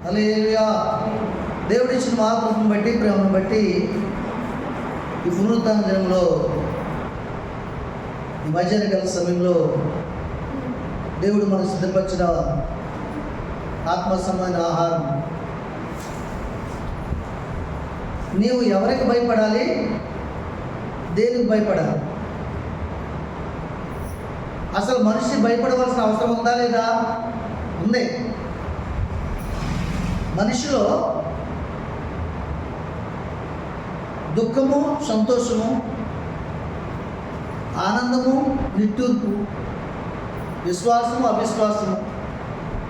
హల్లెలూయా. దేవుడి ఇచ్చిన మహాకృపను బట్టి, ప్రేమను బట్టి ఈ పునరుత్థాన దినంలో, ఈ మధ్యాహ్నకాల సమయంలో దేవుడు మనకు సిద్ధపరిచిన ఆత్మ సంబంధమైన ఆహారం. నీవు ఎవరికి భయపడాలి? దేనికి భయపడాలి? అసలు మనిషి భయపడవలసిన అవసరం ఉందా లేదా? ఉంది. మనిషిలో దుఃఖము, సంతోషము, ఆనందము, నిట్టూర్పు, విశ్వాసము, అవిశ్వాసము,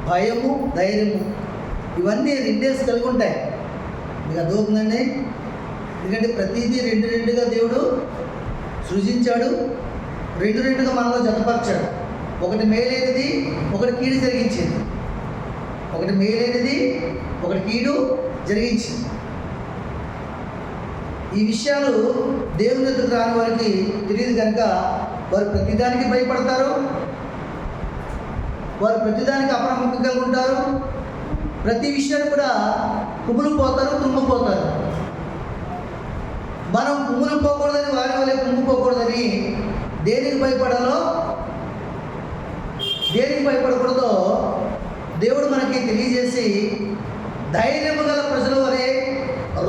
భయము, ధైర్యము, ఇవన్నీ రెండేసి కలిగి ఉంటాయి. మీకు అర్థమవుతుందండి? ఎందుకంటే ప్రతిదీ రెండు రెండుగా దేవుడు సృజించాడు, రెండు రెండుగా మనలో జతపరిచాడు. ఒకటి మేలైనది, ఒకటి కీడు జరిగించింది. ఒకటి మేలైనది, ఒకటి కీడు జరిగించింది. ఈ విషయాలు దేవుని ఎదురు రాని వారికి తెలియదు కనుక వారు ప్రతిదానికి భయపడతారు, వారు ప్రతిదానికి అప్రమత్తం కలిగి ఉంటారు. ప్రతి విషయాన్ని కూడా కుమిలిపోతారు, కుంగిపోతారు. మనం కుమిలిపోకూడదని, వారి వల్లే కుంగిపోకూడదని దేనికి భయపడాలో, దేనికి భయపడకూడదో దేవుడు మనకి తెలియజేసి, ధైర్యము గల ప్రజల వలె,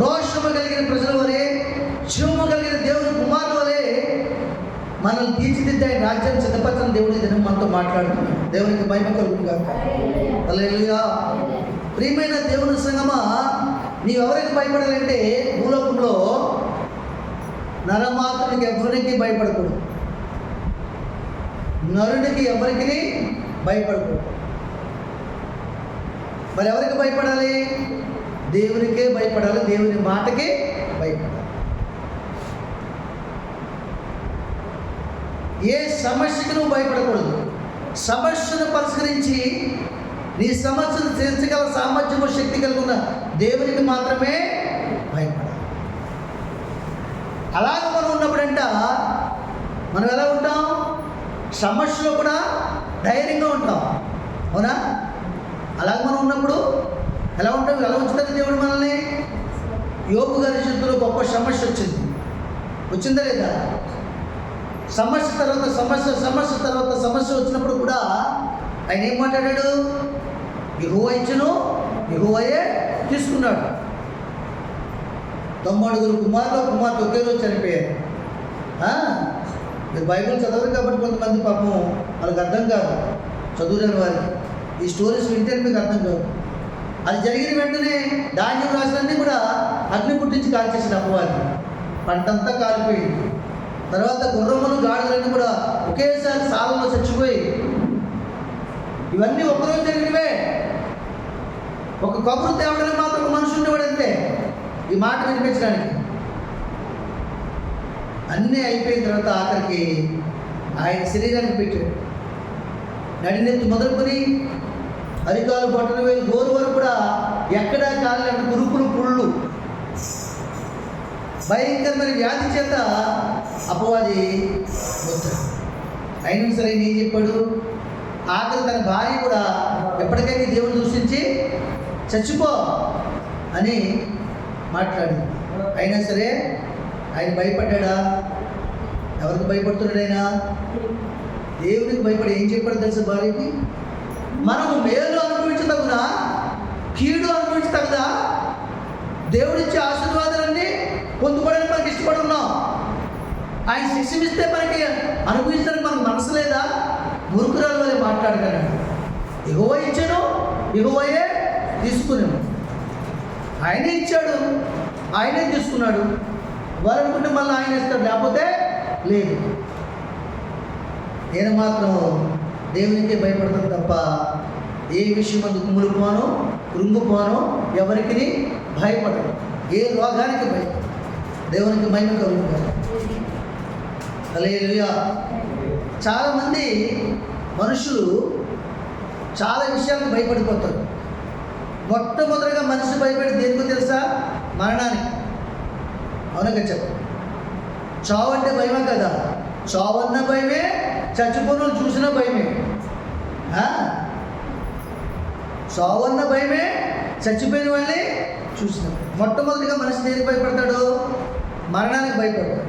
రోషము కలిగిన ప్రజల వలె, శివము కలిగిన దేవుని కుమారుల వలె మనల్ని తీర్చిదిద్దే రాజ్యాన్ని సిద్ధపరచిన దేవుడి దినం మనతో మాట్లాడుతున్నాడు. దేవునికి మహిమ కలుగును గాక. హల్లెలూయా. ప్రియమైన దేవుని సంగమా, నీవెవరికి భయపడాలంటే భూలోకంలో నరమాత్రునికి ఎవరికి భయపడకూడదు, నరుడికి ఎవరికి భయపడకూడదు. మరి ఎవరికి భయపడాలి? దేవునికే భయపడాలి, దేవుని మాటకే భయపడాలి. ఏ సమస్యకు నువ్వు భయపడకూడదు. సమస్యను పరిష్కరించి నీ సమస్యను తీర్చగల సామర్థ్యము, శక్తి కలిగి ఉన్న దేవునికి మాత్రమే భయపడాలి. అలాగ మనం ఉన్నప్పుడంట మనం ఎలా ఉంటాం? సమస్యలో కూడా ధైర్యంగా ఉంటాం. అవునా? అలాగ మనం ఉన్నప్పుడు ఎలా ఉంటాం? ఎలా ఉంచుతుంది దేవుడు మనల్ని? యోబు గారి జీవితంలో గొప్ప సమస్య వచ్చింది. వచ్చిందా లేదా? సమస్య తర్వాత సమస్య వచ్చినప్పుడు కూడా ఆయన ఏం మాట్లాడాడు? యెహోవా ఇచ్చెను, యెహోవాయే తీసుకున్నాడు. 90 కుమార్తె ఒకే రోజు చనిపోయారు. మీరు బైబిల్ చదవరు కాబట్టి కొంతమంది పాపం వాళ్ళకి అర్థం కాదు, చదువులేని వారికి. ఈ స్టోరీస్ వింటే మీకు అర్థం కాదు. అది జరిగిన వెంటనే ధాన్యం రాశులన్నీ కూడా అగ్ని పుట్టించి కాల్చేసిన అపవాది. పంటంతా కాలిపోయింది. తర్వాత గుర్రములు, గాడిదలన్నీ కూడా ఒకేసారి సాలలో చచ్చిపోయి. ఇవన్నీ ఒక్కరోజు జరిగినవే. ఒక కబురు తేవడానికి మాత్రం ఒక మనిషి ఉండేవాడు అంతే, ఈ మాట వినిపించడానికి. అన్నీ అయిపోయిన తర్వాత ఆఖరికి ఆయన శరీరానికి పెట్టాడు. నడినెత్తి మొదలుకొని అరికాలు, బొట్టలు, వేలు, గోరు వరకు కూడా ఎక్కడా కాలంటే కురుపులు, పుళ్ళు, భయంకరమైన వ్యాధి చేత అపవాది వచ్చాడు. అయినా సరే ఆయన ఏం చెప్పాడు? ఆఖరి తన భార్య కూడా ఎప్పటికైనా దేవుని దూషించి చచ్చిపో అని మాట్లాడింది. అయినా సరే ఆయన భయపడ్డా? ఎవరికి భయపడుతున్నాడు ఆయన? దేవునికి భయపడి ఏం చెప్పాడు తెలుసు భార్యకి? మనము మేలు అనుభవించదగునా, కీడు అనుభవించదగదా? దేవుడిచ్చే ఆశీర్వాదాలన్నీ పొందుకోవడానికి మనకి ఇష్టపడి ఉన్నాం. ఆయన శిక్షమిస్తే మనకి అనుభవించడానికి మనకు మనసు లేదా? మురుకురాల వల్లే మాట్లాడగలడు. యెహోవా ఇచ్చాను, యెహోవాయే తీసుకున్నాను. ఆయనే ఇచ్చాడు, ఆయనే తీసుకున్నాడు. వారు అనుకుంటే మళ్ళీ ఆయన ఇస్తాడు, లేకపోతే లేదు. నేను మాత్రం దేవునికే భయపడతాను తప్ప ఏ విషయం అందు కుమ్ములుపోను, కృంగిపోను, ఎవరికి భయపడను, ఏ రోగానికి భయపడను. దేవునికి మహిమ కలుగుతారు. హల్లెలూయా. చాలామంది మనుషులు చాలా విషయాలకు భయపడిపోతారు. మొట్టమొదటిగా మనిషి భయపడి దేనికో తెలుసా? మరణానికి. అవునగా చెప్పు. చావు అంటే భయమే కదా? చావు అన్న భయమే, చచ్చిపోను చూసిన భయమే. చావు అన్న భయమే, చచ్చిపోయిన వాళ్ళని చూసినాం. మొట్టమొదటిగా మనిషి దేనికి భయపడతాడు? మరణానికి భయపడతాడు.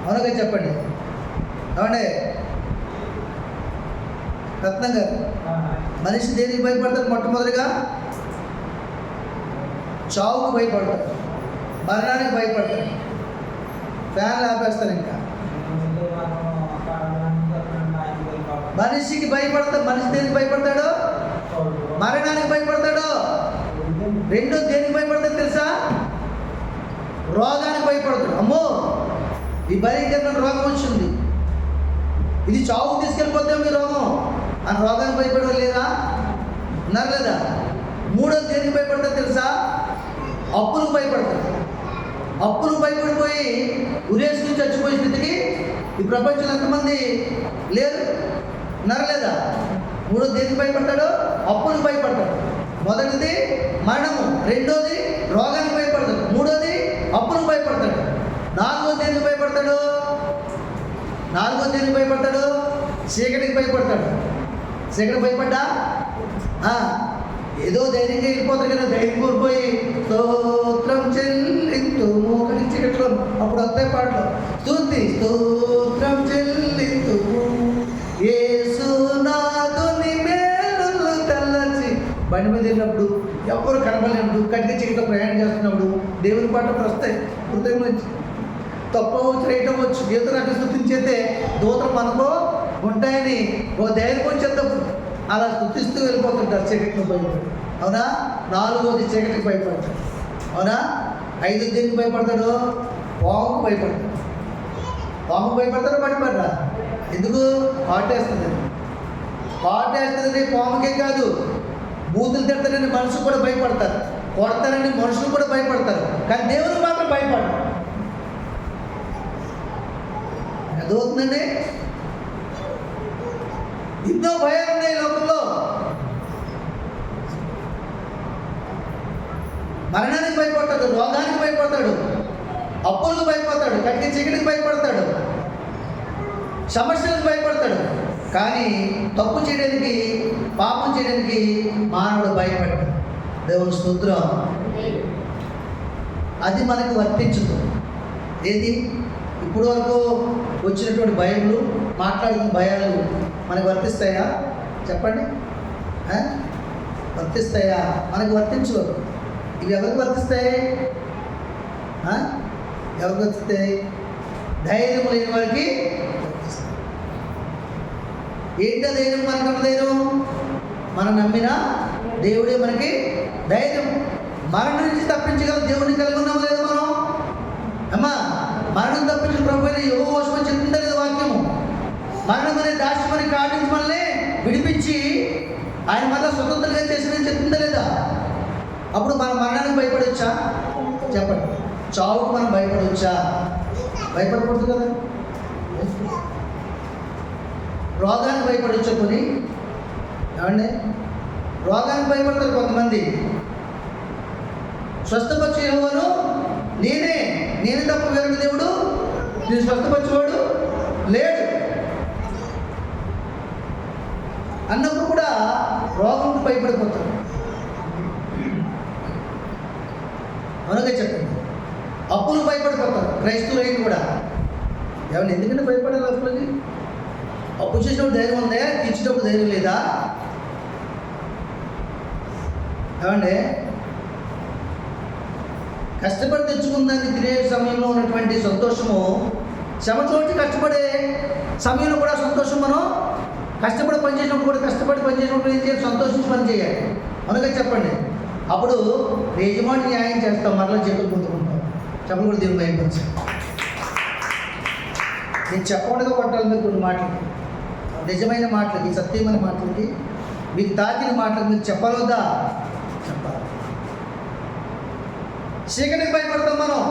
అవునగా చెప్పండి. అవునండి రత్నం గారు, మనిషి దేనికి భయపడతాడు? మొట్టమొదటిగా చావుకు భయపడతాడు, మరణానికి భయపడతాడు. ఫ్యాన్లు ఆపేస్తారు. ఇంకా మనిషికి భయపడతాడు. మనిషి దేనికి భయపడతాడు? మరణానికి భయపడతాడు. రెండో దేనికి భయపడతాడు తెలుసా? రోగానికి భయపడతాడు. అమ్మో ఈ భయంకరమైన రోగం వచ్చింది, ఇది చావుకు తీసుకెళ్ళిపోతాం ఈ రోగం అని రోగానికి భయపడడం లేదా? ఉన్నారు లేదా? మూడోది దేనికి భయపడతాడు తెలుసా? అప్పులకు భయపడతాడు. అప్పులకు భయపడిపోయి ఉరేసుకుని చచ్చిపోయే స్థితికి ఈ ప్రపంచంలో ఎంతమంది లేరు? ఉన్నారు లేదా? మూడోది దేనికి భయపడతాడు? అప్పులకు భయపడతాడు. మొదటిది మరణము, రెండోది రోగానికి భయపడతాడు, మూడోది అప్పులకు భయపడతాడు. నాలుగోది దేనికి భయపడతాడు? చీకటికి భయపడతాడు. చీకటి భయపడ్డా ఏదో ధైర్యంగా వెళ్ళిపోతాడు కదా, ధైర్యం కోల్పోయి స్తోత్రం చెల్లింతు మోకటి చీకట్లో అప్పుడు వస్తాయి పాటలు. స్తుతి స్తోత్రం చెల్లింతు యేసునాథుని మేలులు తలచి. బండి మీద వెళ్ళినప్పుడు ఎవరు కనపడలేనప్పుడు, కట్టిన చీకట్లో ప్రయాణం చేస్తున్నప్పుడు దేవుని పాటలు వస్తాయి హృదయం నుంచి. తప్పవచ్చు, రైట్ అవ్వచ్చు, ఏదో రకం స్థుతించేస్తే దూతలు మనతో ఉంటాయని ఒక ధైర్యం వచ్చేటప్పుడు అలా స్థుతిస్తూ వెళ్ళిపోతుంటారు చీకటికి భయపడి. అవునా? నాలుగోది చీకటికి భయపడతాడు. అవునా? ఐదు దేనికి భయపడతాడు? పాముకు భయపడతాడు. పాముకు భయపడతాడు, భయపడరా? ఎందుకు? పాటేస్తుంది. పాటేస్తుందని పాముకే కాదు, బూతులు తిడతారని మనుషులు కూడా భయపడతారు, కొడతారని మనుషులు కూడా భయపడతారు, కానీ దేవుని మాత్రం భయపడరు. అదవుతుందండి. ఎన్నో భయాలు ఉన్నాయి లోకంలో. మరణానికి భయపడతాడు, రోగానికి భయపడతాడు, అప్పులకు భయపడతాడు, కట్టి చీకటికి భయపడతాడు, సమస్యలకు భయపడతాడు. కానీ తప్పు చేయడానికి, పాపం చేయడానికి మానవుడు భయపడతాడు. దేవుని స్తోత్రం. అది మనకు వర్తించదు. ఏది? ఇప్పుడు వరకు వచ్చినటువంటి భయములు, మాట్లాడుతున్న భయాలు మనకు వర్తిస్తాయా? చెప్పండి. వర్తిస్తాయా? మనకు వర్తించవు. ఇవి ఎవరికి వర్తిస్తాయి? ఎవరికి వర్తిస్తాయి? ధైర్యం లేని వారికి వర్తిస్తాయి. ఏంటో ధైర్యం? మనకు ధైర్యం మనం నమ్మిన దేవుడే మనకి ధైర్యం. మరణం నుంచి తప్పించగల దేవుడిని కలిగి ఉన్నాం లేదు మనం? అమ్మా, మరణం తప్పించిన ప్రభు యెహోవా చెప్తుందా లేదా వాక్యము? మరణం అనే దాస్యమని కాటించి మనల్ని విడిపించి ఆయన మళ్ళీ స్వతంత్రంగా చేసినని చెప్తుందా లేదా? అప్పుడు మనం మరణానికి భయపడవచ్చా? చెప్పండి. చావుకు మనం భయపడవచ్చా? భయపడకూడదు కదా. రోగానికి భయపడవచ్చా? కొని ఏమండి, రోగానికి భయపడతారు కొంతమంది. స్వస్థపరిచే యెహోవాను నేనే తప్ప వేరొక దేవుడు నేను స్వస్థపరిచేవాడు లేడు అన్నప్పుడు కూడా రోగంకు భయపడిపోతాడు. అవునగా చెప్పండి. అప్పులు భయపడిపోతారు క్రైస్తవులైన కూడా. ఏమన్నా ఎందుకంటే భయపడాలి? అప్పులకి అప్పు చేసినప్పుడు ధైర్యం ఉందా? తీర్చేటప్పుడు ధైర్యం లేదా? ఏమండి, కష్టపడి తెచ్చుకుందాన్ని తినే సమయంలో ఉన్నటువంటి సంతోషము, శ్రమతోటి కష్టపడే సమయంలో కూడా సంతోషం. మనం కష్టపడి పనిచేసినప్పుడు కూడా, కష్టపడి పనిచేసినప్పుడు ఏం చేయాలి? సంతోషించి పని చేయాలి. అవునగా చెప్పండి. అప్పుడు యజమాని న్యాయం చేస్తాం, మరలా చేతులు పొందుకుంటాం. చెప్పలు కూడా దేవుని భయపరిచాం. నేను చెప్పకుండా కొట్టాలి మీరు కొన్ని మాటలకి, నిజమైన మాటలకి, సత్యమైన మాటలకి, మీకు తాకిన మాటలకు మీరు చెప్పాలొద్దా? చెప్పాలి. చీకటికి భయపడతాం మనం.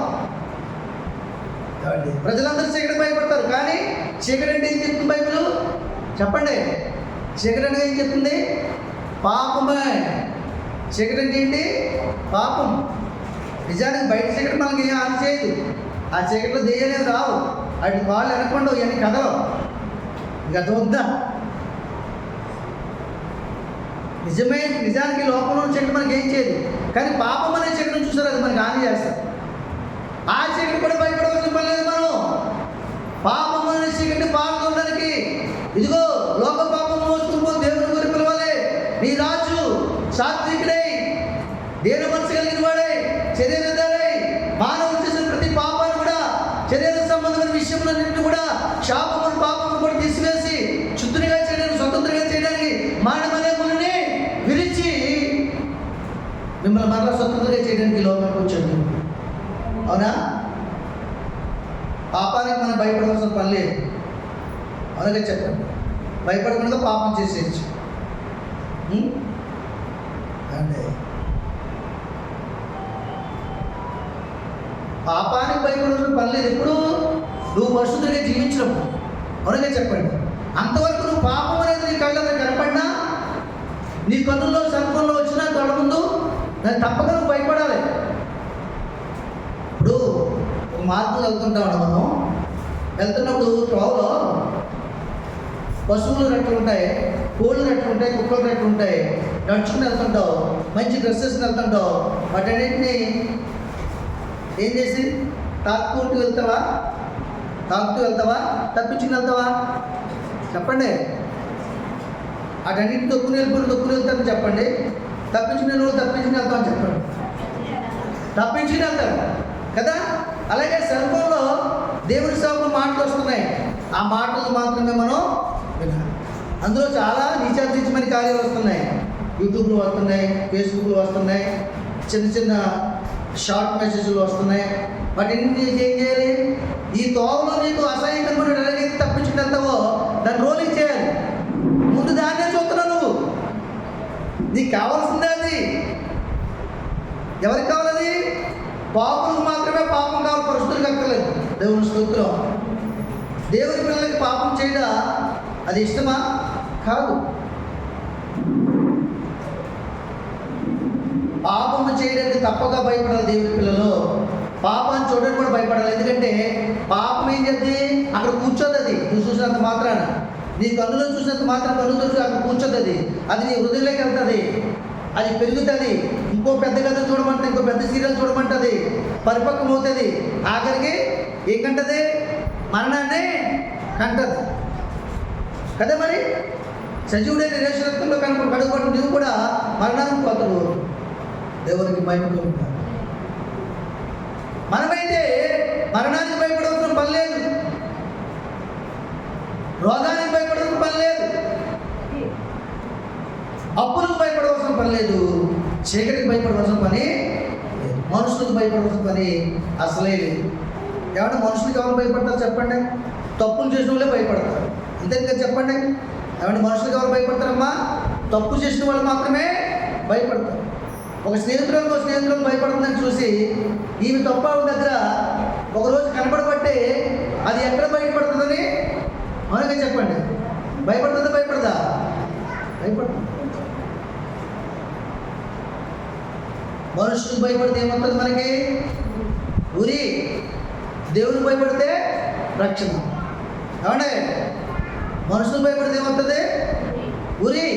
ప్రజలందరూ చీకటికి భయపడతారు, కానీ చీకటి అంటే ఏం చెప్తుంది బైబిల్? చెప్పండి. చీకటి అంటే ఏం చెప్తుంది? పాపమే. చీకటి అంటే ఏంటి? పాపం. నిజానికి బయట చీకటి మనకి ఏం హాని చేయదు. ఆ చీకటిలో దెయ్యాలు రావు, అటు వాళ్ళు వెనకుండా ఇవన్నీ కథలు. ఇక అది వద్దా? నిజానికి లోకంలో చీకటి మనకి ఏం చేయదు, కానీ పాపం అనే చీకటిని చూసారు, అది మనకి హాని చేస్తారు. ఆ చీకటి కూడా భయపడవలసిన పని లేదు. మనం పాపం అనే చీకటిని పాల్గొనడానికి ఇదిగో లోక పాపం మోసుకుని దేవుని గురి పిలవాలి. నీ రాజు సాత్వికుడై, దేవుని మనసు కలిగిన వాడై, శరీరధారై, మానవుడు చేసిన ప్రతి పాపాన్ని కూడా, శరీర సంబంధమైన విషయంలో కూడా, శాపమును పాపమును కూడా తీసివేసి శుద్ధునిగా చేయడానికి, స్వతంత్రంగా చేయడానికి మానవనే ముని విరిచి మిమ్మల్ని మరలా స్వతంత్రంగా చేయడానికి లోకానికి వచ్చాడు. అవునా? పాపానికి మనం భయపడవలసిన పని లేదు. అవునగా చెప్పండి. భయపడకుండా పాపం చేసేయచ్చు. అంటే పాపానికి భయపడవలసిన పని లేదు. ఎప్పుడు నువ్వు పరిశుద్ధంగా జీవించినప్పుడు. అవునగా చెప్పండి. అంతవరకు నువ్వు పాపం అనేది నీ కళ్ళ కనపడినా, నీ కన్నుల్లో సర్పంలో వచ్చినా కళ్ళ ముందు దాన్ని తప్పక నువ్వు భయపడాలి. ఇప్పుడు ఒక మార్గం వెళ్తుంటాం, మనం వెళ్తున్నప్పుడు త్రోవలో పశువులు రెట్లు ఉంటాయి, కోళ్ళు రెట్లు ఉంటాయి, కుక్కలు రెట్లు ఉంటాయి. నడుచుకుని వెళ్తుంటావు, మంచి డ్రెస్సెస్ వెళ్తుంటావు. వాటన్నింటినీ ఏం చేసి తాకుతూ వెళ్తావా? తప్పించుకుని వెళ్తావా? చెప్పండి. వాటన్నింటిని తొక్కుని వెళ్తారని చెప్పండి. తప్పించుకుని వెళ్తామని చెప్పండి. తప్పించుకుని వెళ్తారు కదా. అలాగే సెల్ ఫోన్లో దేవుని సేవకు మాటలు వస్తున్నాయి. ఆ మాటలు మాత్రమే మనం వినాలి. అందులో చాలా నీచాతీచమైన కార్యాలు వస్తున్నాయి. యూట్యూబ్లో వస్తున్నాయి, ఫేస్బుక్లో వస్తున్నాయి, చిన్న చిన్న షార్ట్ మెసేజ్లు వస్తున్నాయి. వాటిని ఏం చేయాలి? ఈ తోవలో నీకు అసహ్యకరమైన ఎలాగైతే తప్పించుకుని వెళ్తావో దాన్ని రోలింగ్ చేయాలి. ముందు దాన్నే చూస్తున్నావు నువ్వు. నీకు కావాల్సిందే అది. ఎవరికి కావాలది? పాపులకు మాత్రమే పాపం కావాలి, పరిశుద్ధులకు అక్కర్లేదు. దేవుని స్తోత్రం. దేవుని పిల్లలకి పాపం చేయడం అది ఇష్టమా? కాదు. పాపము చేయడానికి తప్పగా భయపడాలి దేవుని పిల్లలు. పాపాన్ని చూడడానికి కూడా భయపడాలి. ఎందుకంటే పాపం ఏం చేద్ది? అక్కడ కూర్చోదు. అది నువ్వు చూసినంత మాత్రాన, నీ కన్నులో చూసినంత మాత్రం కన్నుతో అక్కడ కూర్చోదు. అది నీ హృదయంలోకి వెళ్తుంది, అది పెరుగుతుంది. ఇంకో పెద్ద కథ చూడమంటుంది, ఇంకో పెద్ద సీరియల్ చూడమంటుంది, పరిపక్వం అవుతుంది. ఆఖరికి ఏం కంటది? మరణాన్ని కంటది కదా. మరి సజీవుడైన రేషరక్తంలో కడుగుబడి నువ్వు కూడా మరణానికి పోతావు. దేవునికి భయపడుతూ ఉంటారు. మనమైతే మరణానికి భయపడవలసిన పని లేదు, రోగానికి భయపడవలసిన పని లేదు, అప్పులకు భయపడవలసిన పని లేదు, చీకటికి భయపడవలసిన పని లేదు, మనుషులకు భయపడవలసిన పని అసలే లేదు. ఏమంటే మనుషులకు ఎవరు భయపడతారు చెప్పండి? తప్పులు చేసిన వాళ్ళే భయపడతారు. అంతే కదా చెప్పండి. ఏమంటే మనుషులకు ఎవరు భయపడతారమ్మా? తప్పు చేసిన వాళ్ళు మాత్రమే భయపడతారు. ఒక స్నేహితురాలు భయపడుతుందని చూసి ఈమె తప్ప దగ్గర ఒకరోజు కనపడబట్టే అది ఎక్కడ బయటపడుతుందని అవునగా చెప్పండి. భయపడుతుందా? భయపడదా? భయపడుతుంది. మనుషులకు భయపడితే ఏమవుతుంది మనకి? ఉరి. దేవునికి భయపడితే రక్షణ. ఏమంటే మనుషులకు భయపడితే ఏమవుతుంది? ఉరి.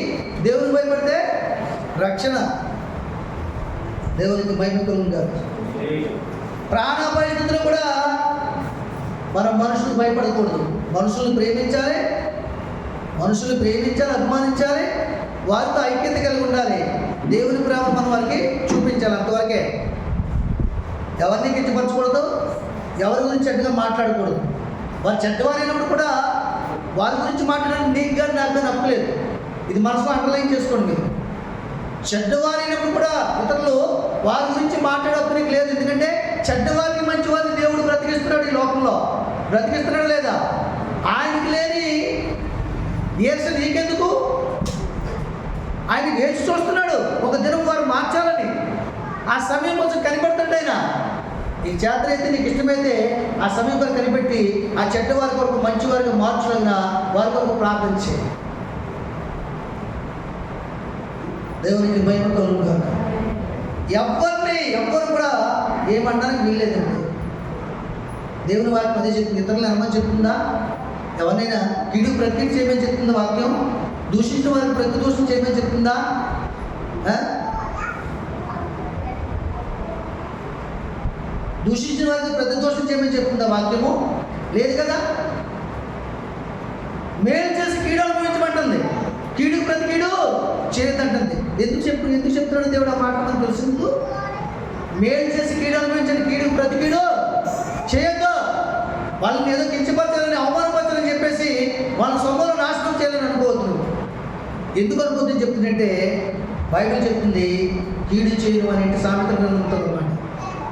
దేవునికి భయపడితే రక్షణ. దేవునికి మహిమ కలుగుగాక. ప్రాణ పరిస్థితుల్లో కూడా మనం మనుషులకు భయపడకూడదు. మనుషులను ప్రేమించాలి, అభిమానించాలి, వారితో ఐక్యత కలిగి ఉండాలి. దేవుని ప్రేమ మనం వారికి చూపించాలి. అంతవరకే. ఎవరిని కించపరచకూడదు, ఎవరి గురించి చెడ్డగా మాట్లాడకూడదు. వారు చెడ్డవారైనప్పుడు కూడా వారి గురించి మాట్లాడడానికి నీకు కానీ నాకు కానీ హక్కులేదు. ఇది మనసులో అండర్లైన్ చేసుకోండి మీరు. చెడ్డవారైనప్పుడు కూడా ఇతరులు వారి గురించి మాట్లాడే హక్కు నీకు లేదు. ఎందుకంటే చెడ్డవారిని మంచి వారిని దేవుడు బ్రతికిస్తున్నాడు. ఈ లోకంలో బ్రతికిస్తున్నాడు లేదా? ఆయనకి లేని ఈర్ష నీకెందుకు? ఆయన వేచి చూస్తున్నాడు ఒక దినం వారు మార్చాలని. ఆ సమయం కొంచెం కనిపెడుతుంటే ఆయన నీ చేతనైతే, నీకు ఇష్టమైతే ఆ సమయం కొరకు కనిపెట్టి ఆ చెడ్డవారి కొరకు మంచివారిగా మార్చులైనా వారి కొరకు ప్రార్థన చేయి. దేవునికి మహిమ కలుగుగాక. ఎవ్వరు కూడా ఏమనడానికి వీల్లేదండి. దేవుని వాక్యం అదే చెప్తుంది. ఇతరులను అనమని చెప్తుందా? ఎవరినైనా కీడు ప్రకటన చేయమని చెప్తుందా వాక్యం? దూషించిన వారికి ప్రతి దూషణ చేయమని చెప్తుందా? దూషించిన వారికి ప్రతి దోషం చేయమని చెప్తుందా వాక్యము? లేదు కదా. మేలు చేసి కీడు అనుభవించమంటుంది, కీడుకు ప్రతి కీడు చేయొద్దంటుంది. ఎందుకు చెప్తున్నాడు దేవుడు ఆ మాట? మనకు తెలుసు. మేలు చేసి కీడు అనుభవించండి, కీడుకు ప్రతి కీడు చేయొద్దు. వాళ్ళని ఏదో కించపరచాలని, అవమానపరచాలని చెప్పేసి వాళ్ళ సొమ్ములు నాశనం చేయాలని అనుకోవద్దు. ఎందుకు అనుకోవద్దని చెప్తుందంటే బైబిల్ చెప్తుంది, కీడు చేయడం అనేంటి సామెత గ్రంథంతో అన్నమాట.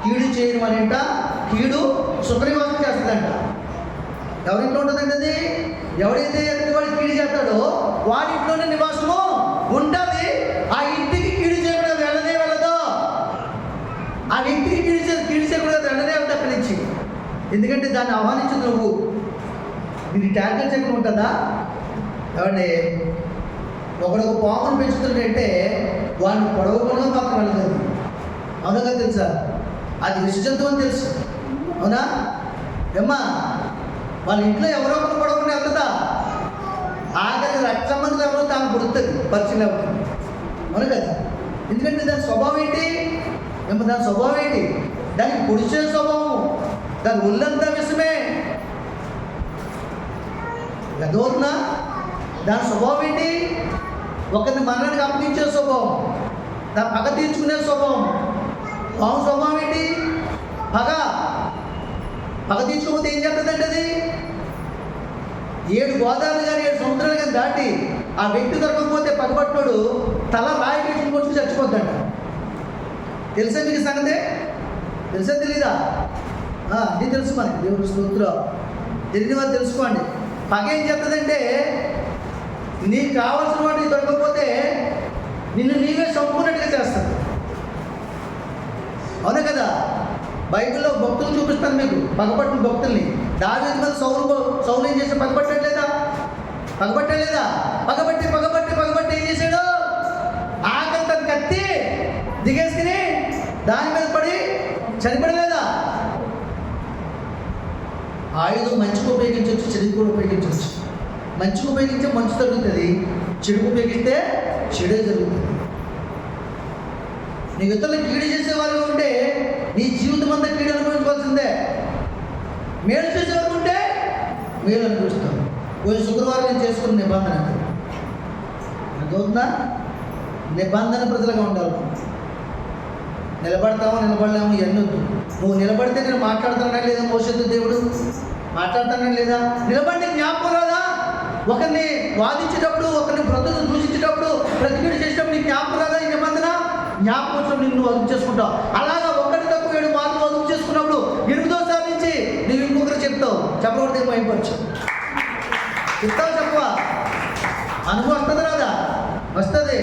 కీడు చేయడం అనేంట కీడు సుఖనివాసం చేస్తుందంట. ఎవరింట్లో ఉంటుందండి అది? ఎవడైతే వాడికి కీడు చేస్తాడో వాడి ఇంట్లోనే నివాసము ఉంటుంది. ఆ ఇంటికి కీడు చేయకూడదు, వెళ్ళనే వెళ్ళదు. ఆ వ్యక్తికి కీడు చేయకూడదు, వెళ్ళనే వెళ్తా అక్కడి నుంచి. ఎందుకంటే దాన్ని ఆహ్వానించదు నువ్వు. దీన్ని ట్యాగర్ చేయకుండా ఉంటుందా? ఏమండి, ఒకడొక పామును పెంచుతుంటే వాడిని పొడవకుండా మాత్రం వెళ్ళదు. అవునగా తెలుసా? అది విషజంతువు అని తెలుసు. అవునా ఏమ్మా? వాళ్ళ ఇంట్లో ఎవరో ఒకరు పొడవకుండా వెళ్తుందా? ఆఖరి రక్త సంబంధం ఎవరో తాను పుడుతుంది, పరిచయం అవుతుంది. అవును కదా. ఎందుకంటే దాని స్వభావం ఏంటి? దాని స్వభావం ఏంటి? దానికి పొడిచే స్వభావం, దాని ఒళ్ళంతా విషమే. గదోర్నా దాని స్వభావం ఏంటి? ఒకరిని మరణానికి అప్పగించే స్వభావం, దాని పగ తీర్చుకునే స్వభావం. పాము స్వభావం ఏంటి? పగ తీర్చుకోకపోతే ఏం చేస్తుందంటే అది 7 గోదావరి కానీ 7 సముద్రాలు కానీ దాటి ఆ వ్యక్తి దొరకకపోతే పగబట్టుడు తల రాయి పెట్టుకుని కొట్టుకు చచ్చిపోద్దంట. తెలుసా మీకు సంగతే? తెలుసా తెలీదా? అది తెలుసు మనకి. దేవుడు స్తోత్రం. తెలియని వారు తెలుసుకోండి. పగ ఏం చేస్తుందంటే నీకు కావాల్సిన వాటికి దొరకకపోతే నిన్ను నీవే చంపుకున్నట్టుగా చేస్తుంది. అవునా కదా. బైబిల్లో భక్తులు చూపిస్తాను మీకు, పగబట్టిన భక్తుల్ని. దావీదు మీద సౌలు ఏం చేసి పగబట్టలేదా? పగబట్టి ఏం చేశాడు? ఆకలి తన కత్తి దిగేసుకుని దాని మీద పడి చనిపడలేదా? ఆయుధం మంచిగా ఉపయోగించవచ్చు, చెడుకు కూడా ఉపయోగించవచ్చు. మంచిగా ఉపయోగిస్తే మంచి జరుగుతుంది, చెడుకు ఉపయోగిస్తే చెడే జరుగుతుంది. నీ ఇతరులకు కీడు చేసేవాళ్ళు ఉంటే నీ జీవితం అంతా కీడు అనుభవించవలసిందే. మేలు చేసేవాళ్ళు ఉంటే మేలు అనుభవిస్తాం. పోయిన శుక్రవారం నేను చేసుకున్న నిబంధన అర్థవుతుందా? నిబంధన ప్రజలుగా ఉండాలి. నిలబడతామో నిలబడలేమో ఇవన్నీ వద్దు. నువ్వు నిలబడితే నేను మాట్లాడుతానా లేదా? భవిష్యత్తు దేవుడు మాట్లాడతానా లేదా? నిలబడి జ్ఞాపకం రాదా? ఒకరిని వాదించేటప్పుడు, ఒకరిని బ్రతుకును దూషించేటప్పుడు, ప్రతిక్రియ చేసేటప్పుడు నీకు జ్ఞాపకం రాదా? ఈ నిబంధన జ్ఞాపకం వచ్చినప్పుడు నిన్ను అదుపు చేసుకుంటావు. అలాగా ఒకటి తక్కువ 7 మార్లు అదుపు చేసుకున్నప్పుడు 8వ నుంచి నువ్వు ఇంకొకరు చెప్తావు. చెప్పకూడదు, భయపడచ్చు. చెప్తావు, చెప్పవా? అనుభవం వస్తుంది రాదా? వస్తుంది.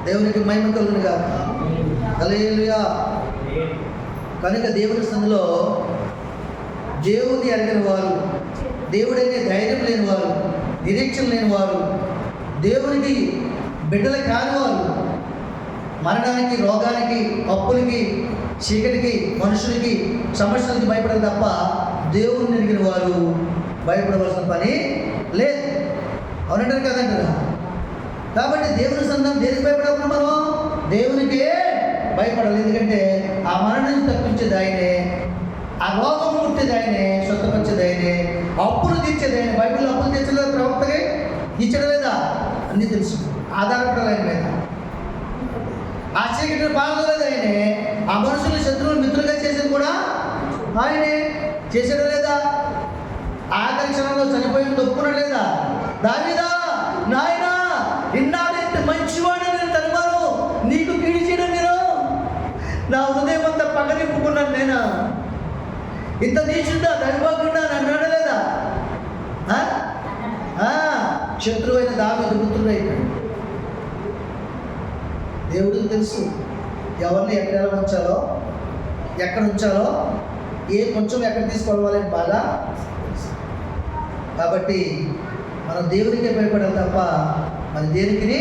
దేవునికి మహిమ కలుగును గాక. హల్లెలూయా. కనుక దేవుని సన్నిధిలో దేవుని అడిగిన వారు, దేవుడైతే ధైర్యం లేని వారు, నిరీక్షణ లేని వారు, దేవునికి బిడ్డలు కాని వారు, మరణానికి, రోగానికి, అప్పులకి, చీకటికి, మనుషులకి, సమస్యలకి భయపడదు తప్ప దేవుడిని అడిగిన వారు భయపడవలసిన పని లేదు. అవునంటారు కదంటారా? కాబట్టి దేవుని సంతానం దేనికి భయపడాలి? మనం దేవునికే భయపడాలి. ఎందుకంటే ఆ మరణం నుంచి తప్పించేది ఆయనే, ఆ రోగం ముట్టేది ఆయనే, స్వస్థపరిచేది ఆయనే, అప్పులు తీర్చేది ఆయన. బైబిల్లో అప్పులు తీర్చలేదు, ప్రవక్తకి ఇచ్చడం లేదా? అన్నీ తెలుసు. ఆధారపడాలి ఆయన మీద. ఆ చీకటిని పాల్గొలేదు ఆయనే. ఆ మనుషులు శత్రువులు మిత్రులుగా చేసేది కూడా ఆయనే. చేసాడు లేదా? ఆఖరి క్షణంలో చనిపోయింది ఒప్పుకున్నాడు లేదా? దావీదా, నాయనా, ఇన్నాళ్ళంత మంచివాడు నేను తరువాను, నీకు కీడు చేయడం నేను నా హృదయం అంతా పగనిప్పుకున్నాను. నేను ఇంత నీచుందా, దైవకుండా నన్ను అడలేదా? శత్రువు అయిన దావీదు పుత్రుడు అయిపోయాడు. దేవుడికి తెలుసు ఎవరిని ఎక్కడ ఉంచాలో, ఎక్కడ ఉంచాలో, ఏ కొంచెం ఎక్కడ తీసుకోవాలని బాగా తెలుసు. కాబట్టి మనం దేవుడికే భయపడాలి తప్ప మరి దేనికి